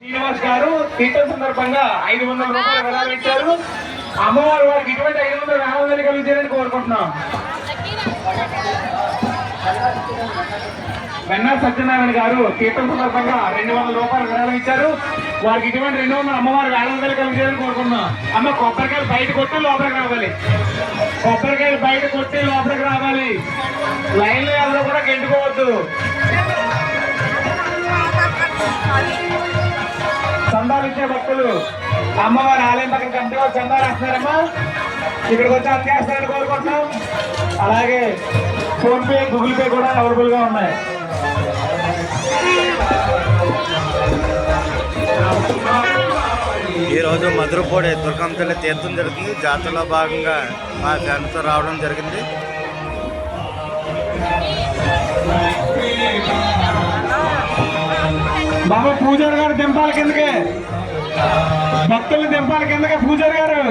శ్రీనివాస్ గారు తీర్థం సందర్భంగా 500 రూపాయలు విరాళం ఇచ్చారు. అమ్మవారు వారికి ఇటువంటి 500 ఆనందాన్ని కలిగించారని కోరుకుంటున్నాం. వెన్నా సత్యనారాయణ గారు తీర్థం సందర్భంగా 200 రూపాయలు విరాళం ఇచ్చారు. వారికి ఇటువంటి 200 అమ్మవారికి ఆనందాన్ని కలిగించారని కోరుకుంటున్నాం. అమ్మ కొబ్బరికాయలు బయట కొట్టి లోపలికి రావాలి. కొబ్బరికాయలు బయట కొట్టి లోపలికి రావాలి. లైన్లో ఎవరు కూడా గెంటుకోవద్దు. చందాలు ఇచ్చే భక్తులు అమ్మవారి ఆలయం పక్కన కంటే చందాలు వేస్తున్నారమ్మా. ఇక్కడికి వచ్చి అత్యాస్తారని కోరుకుంటున్నాం. అలాగే ఫోన్ పే, గూగుల్ పే కూడా అవైలబుల్ గా ఉన్నాయి. ఈరోజు మధురపూడి దుర్గమ్మ తల్లి తీర్థం జరుగుతుంది. జాతరలో భాగంగా మా ఫ్యామిలీతో రావడం జరిగింది. బాబా పూజారి గారు దింపాలి కిందకే, భక్తులు దింపాలి కిందకే పూజారి గారు.